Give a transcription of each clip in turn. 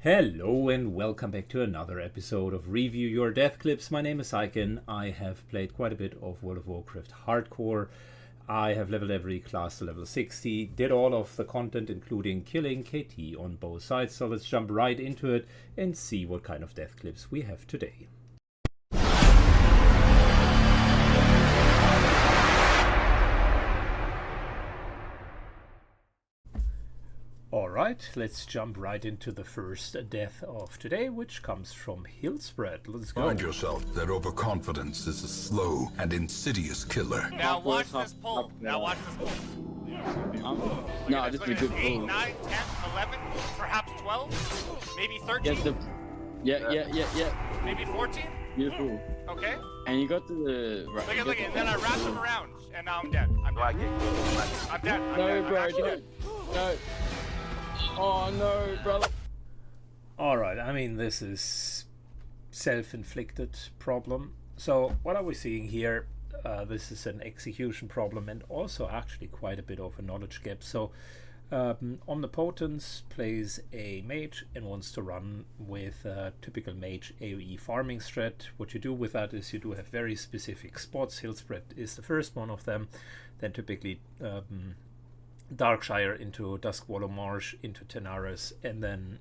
Hello and welcome back to another episode of Review Your Death Clips. My name is Syken. I have played quite a bit of World of Warcraft Hardcore. I have leveled every class to level 60, did all of the content including killing KT on both sides, so let's jump right into it and see what kind of death clips we have today. Alright, let's jump right into the first death of today, which comes from Hillsbrad. Let's go. Remind yourself that overconfidence is a slow and insidious killer. Now watch this pull. Now watch this pull. No, just a good 8, pull. 9, 10, 11, perhaps 12, maybe 13, Yeah. maybe 14. Beautiful. Okay. And you got to the right. Look at, and then I wrap him around, and now I'm dead. I'm dead. I'm dead. I'm No, dead. I'm bro, actually don't. dead. No. Oh no, brother. Alright, I mean, this is self-inflicted problem. So what are we seeing here? This is an execution problem and also actually quite a bit of a knowledge gap. So Omnipotence plays a mage and wants to run with a typical mage AoE farming strat. What you do with that is you do have very specific spots. Hillsbrad is the first one of them. Then typically Darkshire into Duskwallow Marsh into Tenaris, and then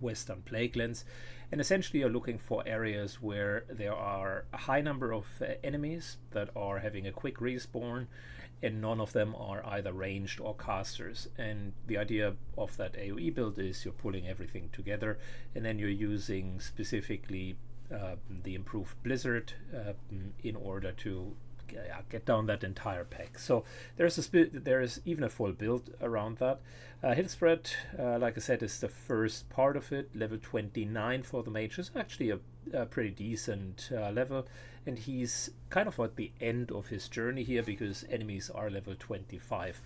Western Plaguelands. And essentially you're looking for areas where there are a high number of enemies that are having a quick respawn, and none of them are either ranged or casters. And the idea of that AoE build is you're pulling everything together, and then you're using specifically the improved Blizzard in order to get down that entire pack. So there is even a full build around that. Hillsbrad, like I said, is the first part of it. Level 29 for the mage is actually a pretty decent level, and he's kind of at the end of his journey here because enemies are level 25.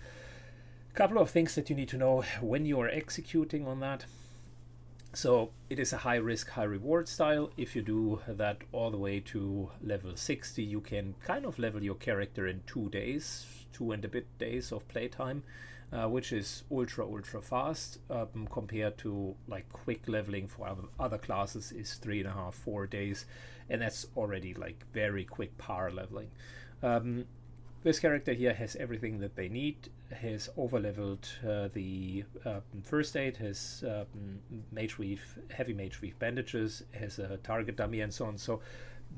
Couple of things that you need to know when you are executing on that. So it is a high risk, high reward style. If you do that all the way to level 60, you can kind of level your character in 2 days, 2 and a bit days of playtime, which is ultra fast compared to like quick leveling for other classes is 3.5, 4 days, and that's already like very quick power leveling. This character here has everything that they need, has over-leveled the first aid, has heavy mage weave bandages, has a target dummy and so on. So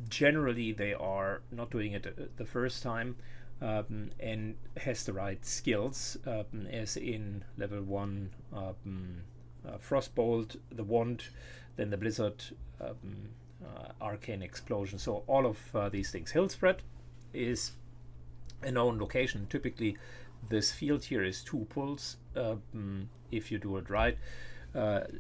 generally they are not doing it the first time, and has the right skills, as in level 1 Frostbolt, the Wand, then the Blizzard, Arcane Explosion. So all of these things. Hillsbrad is a known location. Typically this field here is 2 pulls if you do it right.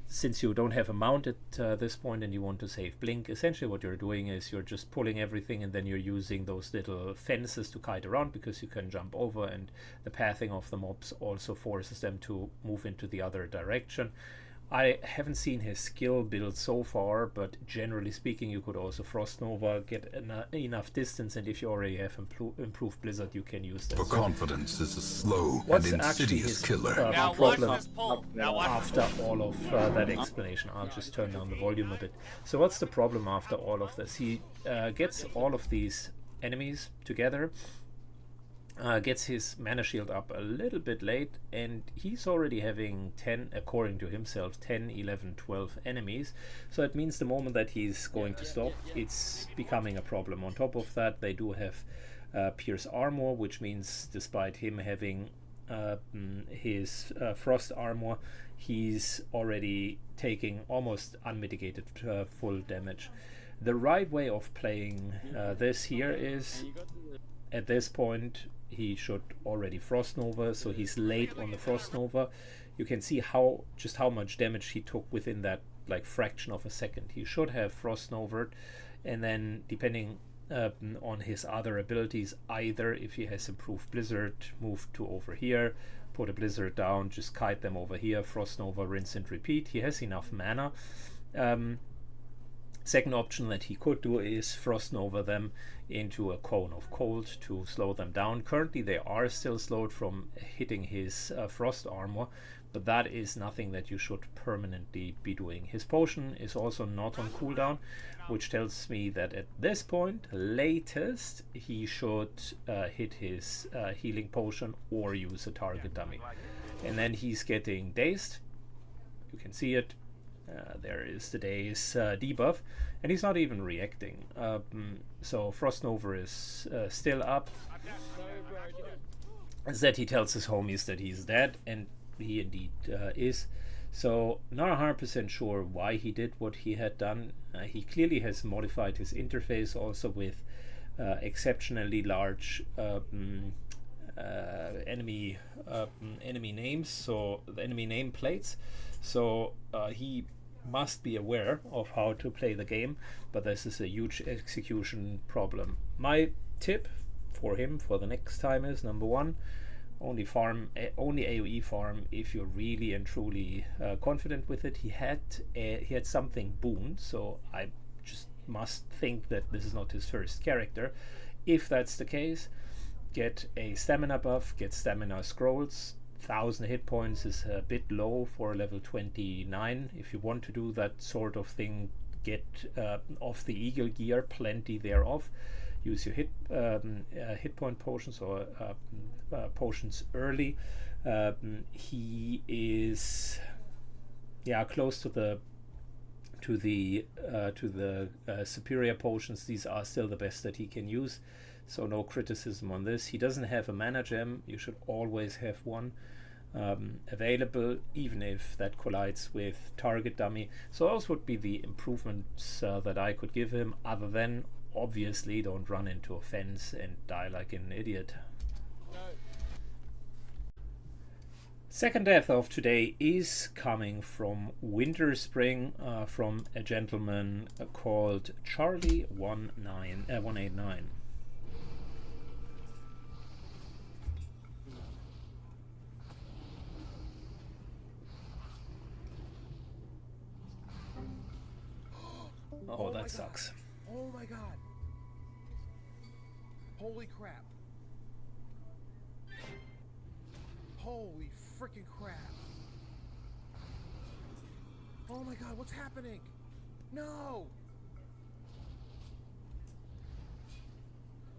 Since you don't have a mount at this point and you want to save blink, essentially what you're doing is you're just pulling everything, and then you're using those little fences to kite around because you can jump over, and the pathing of the mobs also forces them to move into the other direction. I haven't seen his skill build so far, but generally speaking you could also Frost Nova, get enough distance, and if you already have improved Blizzard you can use that. Overconfidence is a slow What's and actually insidious his killer. Now watch problem this pull. Now watch after all of that explanation? I'll just turn down the volume a bit. So what's the problem after all of this? He gets all of these enemies together, gets his mana shield up a little bit late, and he's already having 10, according to himself, 10, 11, 12 enemies. So it means the moment that he's going to stop, it's becoming a problem. On top of that, they do have Pierce Armor, which means despite him having his Frost Armor, he's already taking almost unmitigated full damage. The right way of playing this here is, at this point, he should already Frost Nova, so he's late on the Frost Nova. You can see just how much damage he took within that like fraction of a second. He should have Frost Nova'd, and then depending on his other abilities, either if he has improved Blizzard, move to over here, put a Blizzard down, just kite them over here, Frost Nova, rinse and repeat. He has enough mana. Second option that he could do is Frost Nova them into a Cone of Cold to slow them down. Currently they are still slowed from hitting his Frost Armor, but that is nothing that you should permanently be doing. His potion is also not on cooldown, which tells me that at this point, latest, he should hit his healing potion or use a target dummy. And then he's getting dazed. You can see it. There is the daze debuff, and he's not even reacting. So Frost Nova is still up. That he tells his homies that he's dead, and he indeed is. So not 100% sure why he did what he had done. He clearly has modified his interface also with exceptionally large enemy names, so the enemy nameplates. So he must be aware of how to play the game, but this is a huge execution problem. My tip for him for the next time is, number one, only AoE farm if you're really and truly confident with it. He had something booned, so I just must think that this is not his first character. If that's the case, get a stamina buff, get stamina scrolls. 1000 hit points is a bit low for level 29. If you want to do that sort of thing, get off the eagle gear, plenty thereof. Use your hit point potions or potions early. He is close to the superior potions. These are still the best that he can use, so no criticism on this. He doesn't have a mana gem. You should always have one available, even if that collides with target dummy. So those would be the improvements that I could give him, other than obviously don't run into a fence and die like an idiot. Second death of today is coming from Winterspring, from a gentleman called Charlie 189. Oh, that sucks. Oh my god. Holy crap. Holy freaking crap. Oh my god, what's happening? No!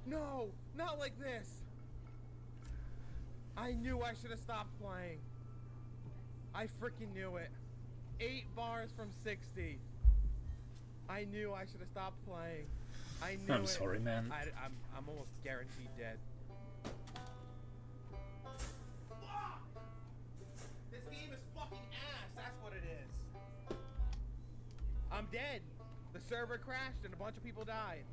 No! Not like this! I knew I should have stopped playing. I freaking knew it. 8 bars from 60. I knew I should have stopped playing. I knew I'm sorry, man. I'm almost guaranteed dead. This game is fucking ass. That's what it is. I'm dead. The server crashed and a bunch of people died.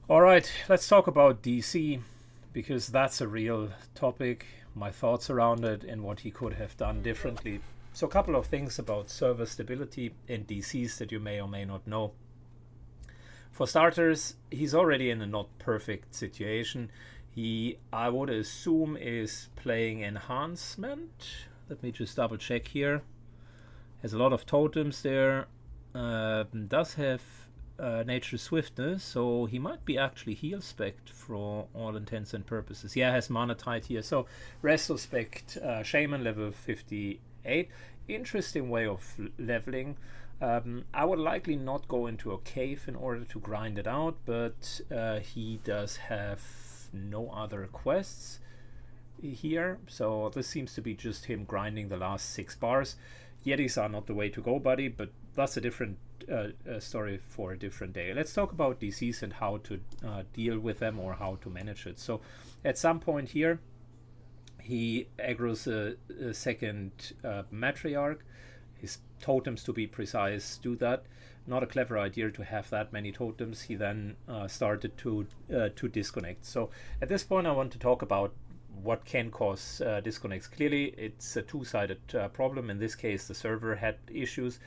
All right, let's talk about DC, because that's a real topic. My thoughts around it and what he could have done differently. So a couple of things about server stability and DCs that you may or may not know. For starters, he's already in a not perfect situation. He, I would assume, is playing enhancement. Let me just double check here. Has a lot of totems there. Does have nature swiftness, so he might be actually heal spec'd for all intents and purposes. Yeah, has mana tide here. So resto spec'd shaman level 58. Interesting way of leveling. I would likely not go into a cave in order to grind it out, but he does have no other quests here, so this seems to be just him grinding the last 6 bars. Yetis are not the way to go, buddy, but that's a different story for a different day. Let's talk about DCs and how to deal with them or how to manage it. So at some point here, he aggroes a second matriarch. His totems, to be precise, do that. Not a clever idea to have that many totems. He then started to disconnect. So at this point, I want to talk about what can cause disconnects. Clearly, it's a two-sided problem. In this case, the server had issues.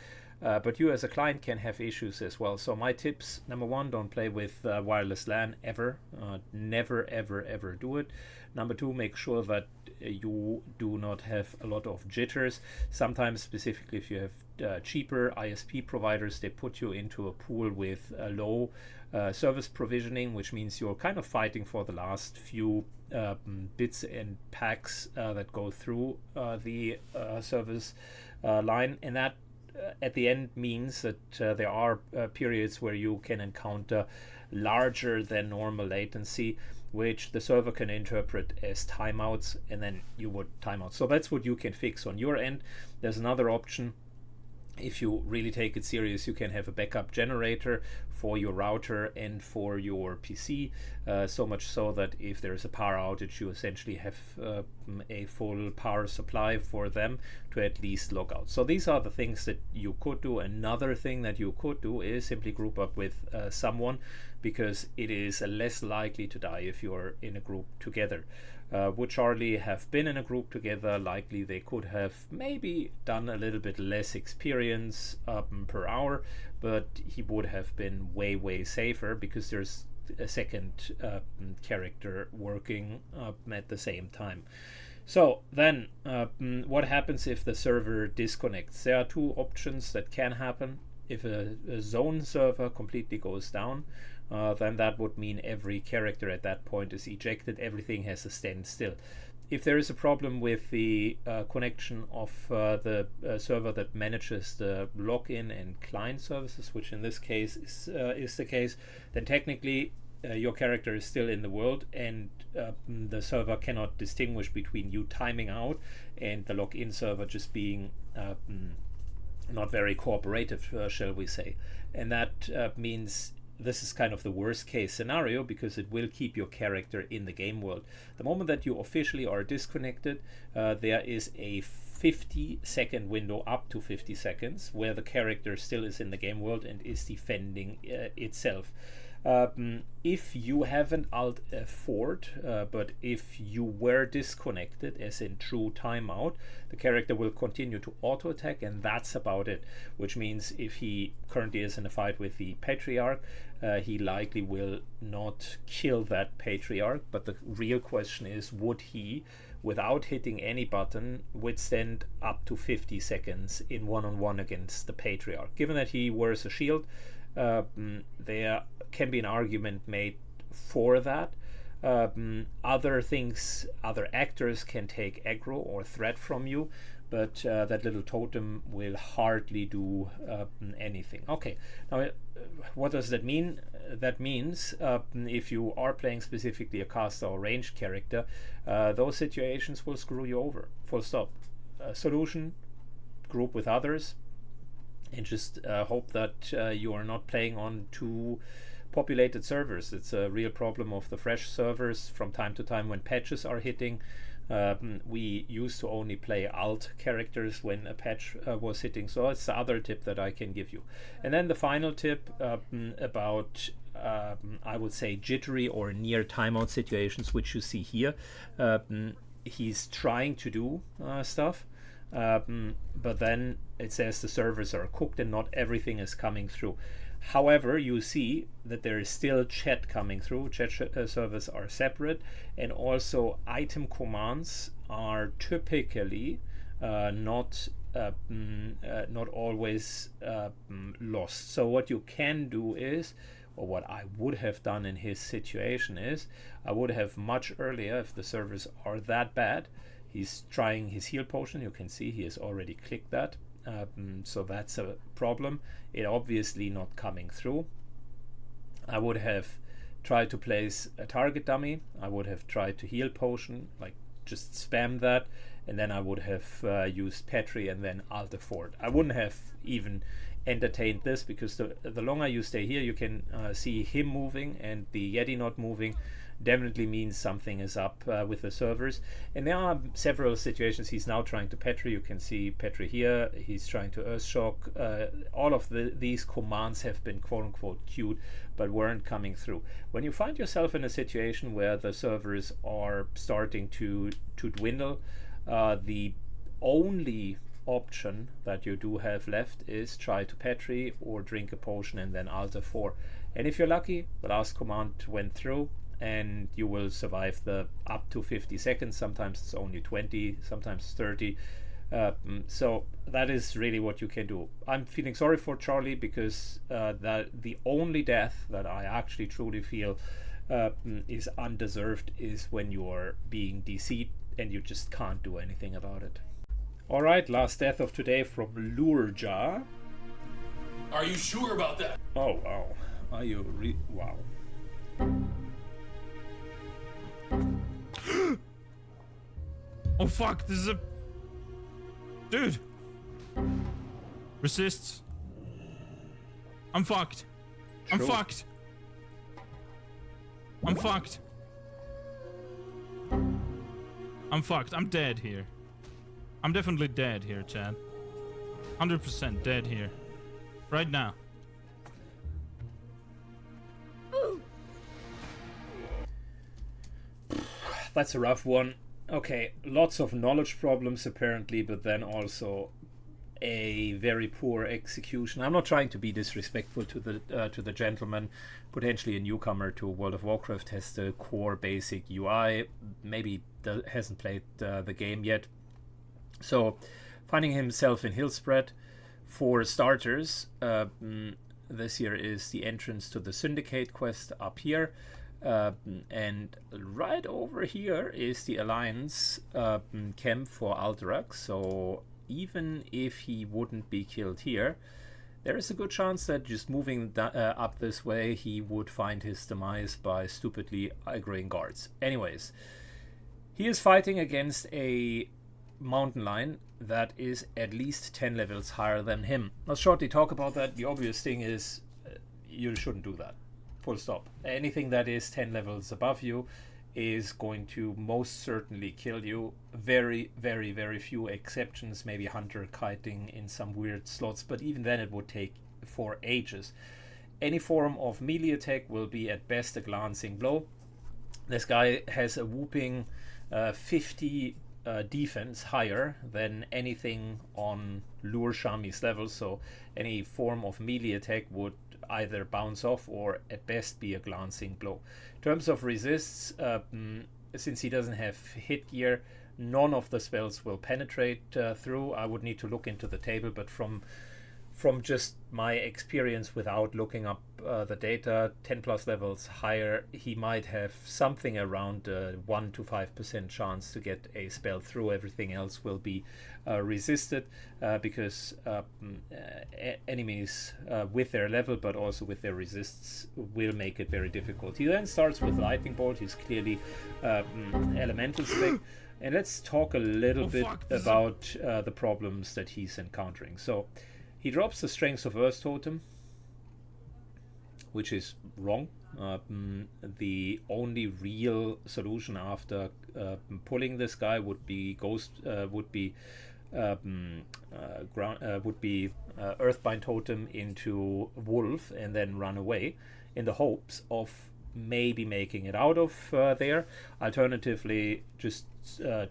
but you as a client can have issues as well. So my tips: number one, don't play with wireless LAN ever. Never, ever, ever do it. Number two, make sure that you do not have a lot of jitters. Sometimes, specifically if you have cheaper ISP providers, they put you into a pool with low service provisioning, which means you're kind of fighting for the last few bits and packs that go through the service line, and that at the end means that there are periods where you can encounter larger than normal latency, which the server can interpret as timeouts, and then you would timeout. So that's what you can fix on your end. There's another option. If you really take it serious, you can have a backup generator for your router and for your PC, so much so that if there's a power outage, you essentially have a full power supply for them to at least log out. So these are the things that you could do. Another thing that you could do is simply group up with someone, because it is less likely to die if you're in a group together. Would Charlie have been in a group together? Likely they could have maybe done a little bit less experience per hour, but he would have been way safer, because there's a second character working at the same time. So then what happens if the server disconnects? There are two options that can happen. If a zone server completely goes down, then that would mean every character at that point is ejected. Everything has a standstill. If there is a problem with the connection of the server that manages the login and client services, which in this case is the case, then technically your character is still in the world, and the server cannot distinguish between you timing out and the login server just being not very cooperative, shall we say. And that means this is kind of the worst case scenario, because it will keep your character in the game world. The moment that you officially are disconnected, there is a 50-second window, up to 50 seconds, where the character still is in the game world and is defending itself. If you haven't alt F4'd, but if you were disconnected, as in true timeout, the character will continue to auto attack, and that's about it. Which means if he currently is in a fight with the Patriarch, he likely will not kill that Patriarch, but the real question is, would he, without hitting any button, withstand up to 50 seconds in one-on-one against the Patriarch? Given that he wears a shield, there can be an argument made for that. Other things, other actors can take aggro or threat from you, but that little totem will hardly do anything. Okay, now what does that mean? That means if you are playing specifically a caster or ranged character, those situations will screw you over, full stop. Solution: group with others, and just hope that you are not playing on too populated servers. It's a real problem of the fresh servers from time to time when patches are hitting. We used to only play alt characters when a patch was hitting, so it's the other tip that I can give you. And then the final tip about I would say jittery or near timeout situations, which you see here. He's trying to do stuff, but then it says the servers are cooked and not everything is coming through. However, you see that there is still chat coming through. Chat servers are separate, and also item commands are typically not always lost. So what you can do is, or what I would have done in his situation is, I would have much earlier, if the servers are that bad, he's trying his heal potion. You can see he has already clicked that. So that's a problem. It obviously not coming through. I would have tried to place a target dummy. I would have tried to heal potion, like just spam that, and then I would have used Petri and then Alt F4. I wouldn't have even entertained this, because the longer you stay here, you can see him moving, and the Yeti not moving definitely means something is up with the servers. And there are several situations. He's now trying to Petri. You can see Petri here. He's trying to Earthshock. All of these commands have been quote-unquote queued, but weren't coming through. When you find yourself in a situation where the servers are starting to dwindle, the only option that you do have left is try to petri or drink a potion and then alter 4. And if you're lucky, the last command went through and you will survive the up to 50 seconds. Sometimes it's only 20, sometimes 30. So that is really what you can do. I'm feeling sorry for Charlie because the only death that I actually truly feel is undeserved is when you're being DC'd and you just can't do anything about it. Alright, last death of today from Lurja. Are you sure about that? Oh wow. Are you wow. Oh fuck, this is a... Dude! Resists. I'm fucked. I'm True. fucked. I'm fucked. I'm fucked. I'm dead here. I'm definitely dead here, Chad. 100% dead here. Right now. That's a rough one. Okay, lots of knowledge problems apparently, but then also a very poor execution. I'm not trying to be disrespectful to the gentleman. Potentially a newcomer to World of Warcraft, has the core basic UI, maybe hasn't played the game yet. So finding himself in Hillsbrad, for starters, this here is the entrance to the Syndicate quest up here. And right over here is the Alliance camp for Alterac. So even if he wouldn't be killed here, there is a good chance that just moving up this way, he would find his demise by stupidly aggroing guards. Anyways, he is fighting against a mountain lion that is at least 10 levels higher than him. Let's shortly talk about that. The obvious thing is you shouldn't do that. Full stop. Anything that is 10 levels above you is going to most certainly kill you. Very, very, very few exceptions. Maybe hunter kiting in some weird slots, but even then it would take for ages. Any form of melee attack will be at best a glancing blow. This guy has a whooping 50 defense higher than anything on Lure Shami's level, so any form of melee attack would either bounce off or at best be a glancing blow. In terms of resists, since he doesn't have hit gear, none of the spells will penetrate through. I would need to look into the table, but from just my experience without looking up the data, 10 plus levels higher, he might have something around 1 to 5% chance to get a spell through. Everything else will be resisted because enemies with their level but also with their resists will make it very difficult. He then starts with Lightning Bolt. He's clearly elemental spec. And let's talk a little bit about the problems that he's encountering. So he drops the Strength of Earth Totem, which is wrong. The only real solution after pulling this guy would be Earthbind Totem into Wolf and then run away in the hopes of maybe making it out of there. Alternatively, just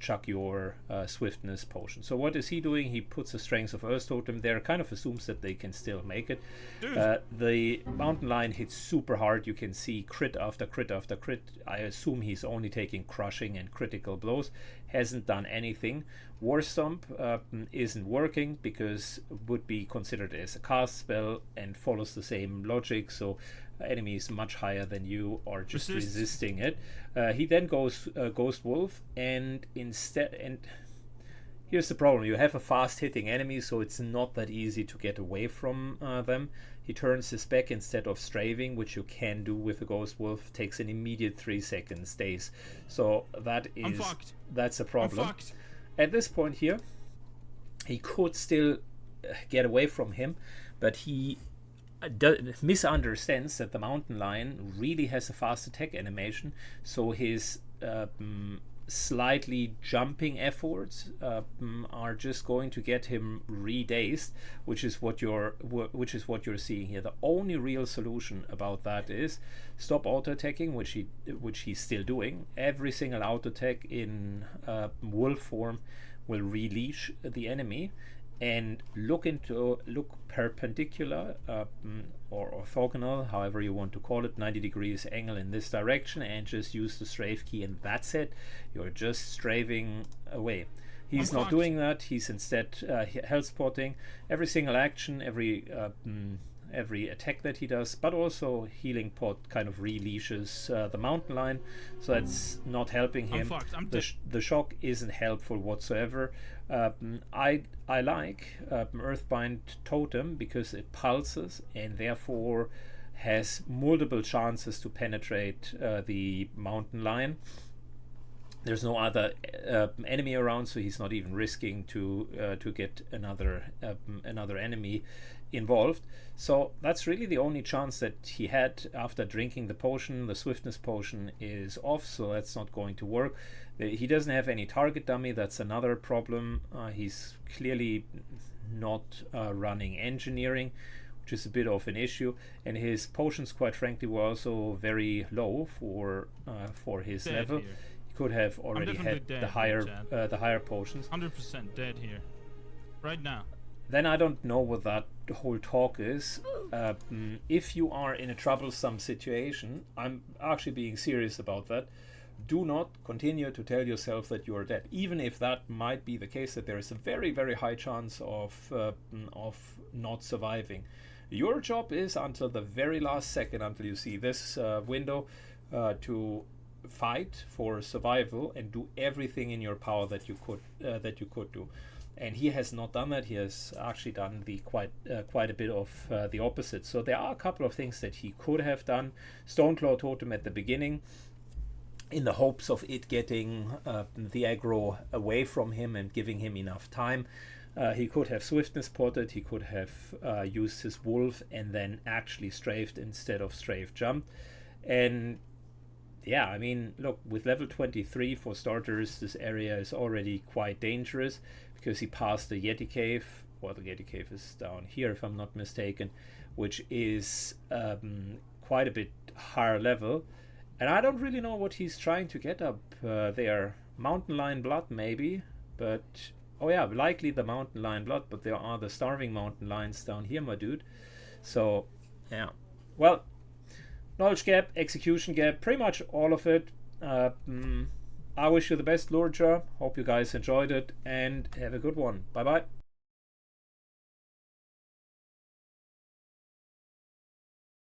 chuck your swiftness potion. So what is he doing? He puts a Strength of Earth Totem there, kind of assumes that they can still make it. The mountain lion hits super hard. You can see crit after crit after crit. I assume he's only taking crushing and critical blows. Hasn't done anything. War Stomp isn't working because would be considered as a cast spell and follows the same logic. So enemies much higher than you are just resisting it. He then goes Ghost Wolf, and here's the problem: you have a fast hitting enemy, so it's not that easy to get away from them. He turns his back instead of strafing, which you can do with a Ghost Wolf. Takes an immediate 3 seconds stays. So that's a problem. At this point here, he could still get away from him, but he misunderstands that the mountain lion really has a fast attack animation, so his slightly jumping efforts are just going to get him re-dazed, which is what you're seeing here. The only real solution about that is stop auto attacking, which he's still doing. Every single auto attack in wolf form will releash the enemy, and look perpendicular or orthogonal, however you want to call it, 90 degrees angle in this direction, and just use the strafe key, and that's it. You're just strafing away. He's not doing that. He's instead health spotting every single action, every attack that he does, but also healing pot kind of releashes the mountain lion, so that's not helping him. The shock isn't helpful whatsoever. I like Earthbind Totem because it pulses and therefore has multiple chances to penetrate the mountain lion. There's no other enemy around, so he's not even risking to get another enemy involved. So that's really the only chance that he had after drinking the potion. The swiftness potion is off, so that's not going to work. He doesn't have any target dummy. That's another problem. He's clearly not running engineering, which is a bit of an issue. And his potions, quite frankly, were also very low for his level. Here. He could have already had the higher potions. 100% dead here, right now. Then I don't know what that whole talk is. If you are in a troublesome situation, I'm actually being serious about that. Do not continue to tell yourself that you are dead, even if that might be the case, that there is a very, very high chance of not surviving. Your job is until the very last second, until you see this window, to fight for survival and do everything in your power that you could do. And he has not done that. He has actually done the quite a bit of the opposite. So there are a couple of things that he could have done. Stoneclaw Totem at the beginning, in the hopes of it getting the aggro away from him and giving him enough time. He could have swiftness potted. He could have used his wolf and then actually strafed instead of strafe jumped. And yeah, I mean, look, with level 23 for starters, this area is already quite dangerous because he passed the Yeti Cave. Well, the Yeti Cave is down here, if I'm not mistaken, which is quite a bit higher level. And I don't really know what he's trying to get up there. Mountain Lion Blood, maybe, but oh yeah, likely the Mountain Lion Blood, but there are the starving mountain lions down here, my dude. So yeah, well, knowledge gap, execution gap, pretty much all of it. I wish you the best, Lordja. Hope you guys enjoyed it, and have a good one. Bye bye.